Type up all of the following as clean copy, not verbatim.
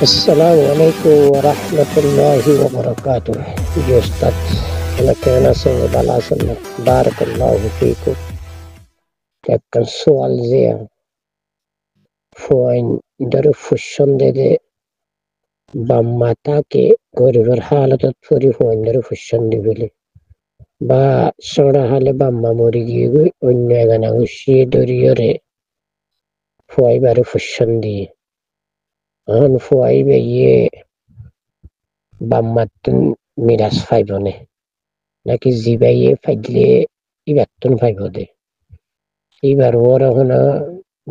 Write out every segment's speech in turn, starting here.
السلام عليكم ورحمة الله وبركاته. جي أستاذ، أنا كان أسوي بالعسل. بارك الله فيكم. كان سؤال زي فوين درف الشندة باماتاكي غريب حالة تفوري فوين درف الشندة بلي با سودا حالة باما موريجي ونيغانا وشي دوريوري فوي بارف الشندة هن فوي بيه bammatun miras faibone naki zibaye faidle ibattun faibode ibar wora hono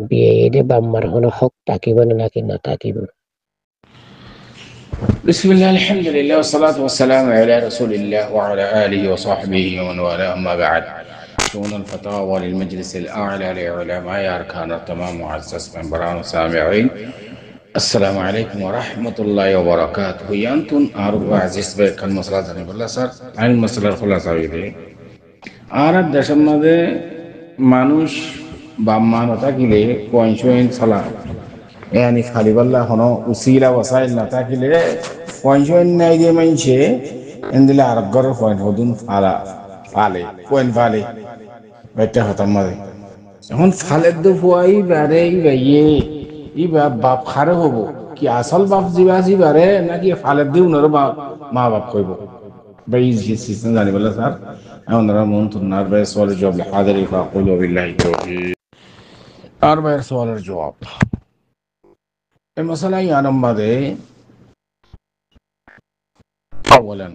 biyede bammar hono hok takibone naki na takibu. بسم الله الحمد لله والصلاة والسلام على رسول الله وعلى آله وصحبه ومن والاه أما بعد. شؤون الفتاوى للمجلس الأعلى لعلماء أركان التمام معزز من بران السامعين. السلام عليكم ورحمة الله وبركاته. يانتون أعرف عزيز بك المسألة بالله صار عن المسألة الخلاصة بيدي أعرف دشم ماذا مانوش بامانو تاكيلي كوانشوين صلاة يعني خالي بالله هنا وسيلة وسائل نتاكيلي كوانشوين نايدي منشي عندي عرب قرر فوين هدون فالي فوين فالي بيته ختم ماذا هون فالد دو فواي باري بيه ইবা বাপ খারে হব কি আসল বাপ জিবাসি বারে নাকি ফালে দিও নর বাপ মা বাপ কইব বাই জি সিস্টেম জানি বলে স্যার আমরা মন তুনার বাই সওয়াল জবাব হাজারি ফাকুলু বিল্লাহি তাওফীক আর বাই সওয়ালের জবাব এই মাসালা ইয়ানম বাদে আওয়ালান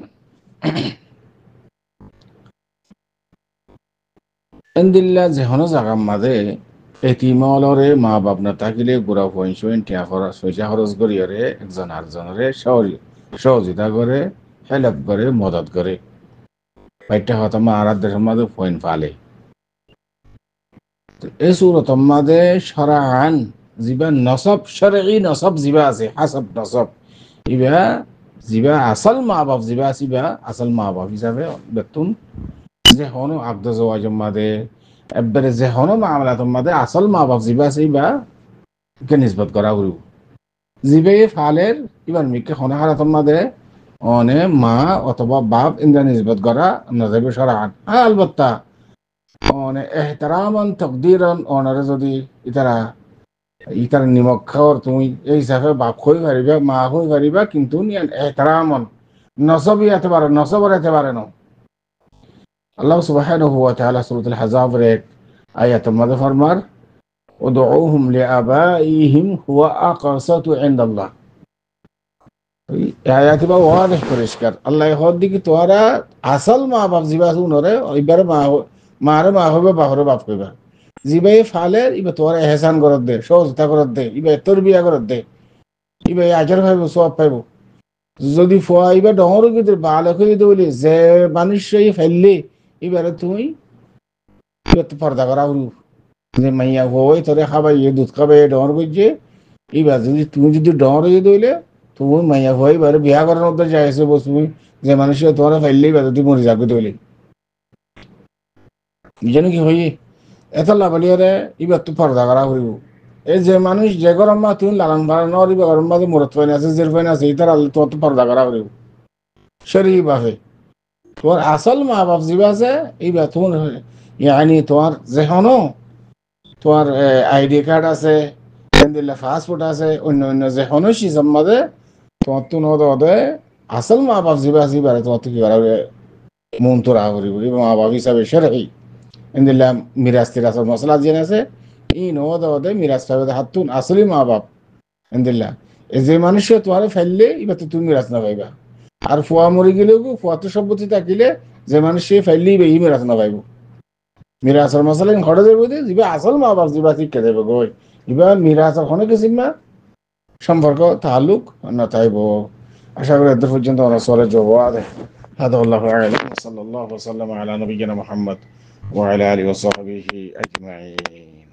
ইনদিল্লাহ যেহনো জাগাম মাদে এতিমলরে মা বাপ না থাকিলে গুড়া পয়সা টিয়া খরচ পয়সা খরচ করিয়ারে একজন আরেকজনরে সহযোগিতা করে হেল্প করে মদত করে বাইটা হতমা আরাধ্যের সমাজে পয়েন্ট পালে এই সুরতম মাদে শরাআন জিবা নসব শরঈ নসব জিবা আছে হাসব নসব ইবা জিবা আসল মা বাপ জিবা আসিবা আসল মা বাপ হিসাবে বেতুন যে হনো আব্দ জওয়াজম মাদে এবারে যে হনো মামলাতম মাদে আসল মা বাপ জিবা সিবা কে নিসবত করা হইব জিবে ফালের ইবার মিকে হনো হারাতম মাদে অনে মা অথবা বাপ ইন্দা নিসবত করা নজাবে শরআন আলবাত্তা অনে ইহতিরামান তাকদীরান অনারে যদি ইতারা নিমক খাওয়ার তুমি এই হিসাবে বাপ হই পারিবা মা হই পারিবা কিন্তু নিয়ান ইহতিরামান নসবই এতবারে নসবর এতবারে ন আল্লাহ সুবহানাহু ওয়া তাআলা সূরাতুল আহজাবের এক আয়াতের মধ্যে ফরমার উদউহুম লিআবাইহিম হুয়া আকসাতু ইনদাল্লাহ। এই আয়াতে বা ওয়াজ পরিষ্কার আল্লাহ হদ দিকে তোরা আসল মা বাপ জিবা শুনরে এবারে মারে মা হবে বাহরে বাপ কইবা জিবাই ফালের ইবা তোরা ইহসান করত দে সহযোগিতা করত দে ইবা তরবিয়া করত দে ইবা আজর পাইব সওয়াব পাইব যদি ফুয়া ইবা ডহর গিতে বালক হইতে বলি যে মানুষ ফেললি এবারে তুমি পর্দা করা হলু যে মাইয়া হই তোরে খাবাই দুধ খাবাই ডর করছে এবার তুমি যদি ডর হয়ে দইলে তুমি মাইয়া হই এবারে বিয়া করার মধ্যে যাইছে বস তুমি যে মানুষের তোমার ফেললেই বা তুই মরে যাবে দইলে যেন কি হই এত লাভালিয়ারে এবার তো পর্দা করা হইব এই যে মানুষ যে গরম মা তুমি লালন পালন নরিবা গরম মা মরত ফাইন আছে জের ফাইন আছে এটার তোমার তো পর্দা করা হইব শরীর বাফে তোমার আসল মা বাপ জিবা আছে এইবার তোমার ইয়ানি তোমার যেহনো তোমার আইডি কার্ড আছে পাসপোর্ট আছে অন্য অন্য যেহনো সিজম মাঝে তোমার তো নদে আসল মা বাপ জিবা জিবারে তোমার তো কি করা মন তো রাগ করিব মা বাপ হিসাবে সেরাই ইন্দিল্লা মিরাজ তিরাসর মশলা জেনে আছে ই নদে মিরাজ পাবে হাতুন আসলি মা বাপ ইন্দিল্লা যে মানুষ তোমার ফেললে এবার তো তুমি মিরাজ না পাইবা আর ফুয়া মরে গেলেও ফুয়া তো সম্পত্তি থাকিলে যে মানুষ সে ফেললেই ই মিরাজ না পাইব মিরাজের মশলা ঘরে যাবে যা আসল মা বাপ যা শিক্ষা দেবে গই এবার মিরাজের অনেক সিমা সম্পর্ক তালুক না তাইব আশা করি এত পর্যন্ত আমরা সরে যাবো আর هذا والله أعلم وصلى الله وسلم على نبينا محمد وعلى آله وصحبه أجمعين.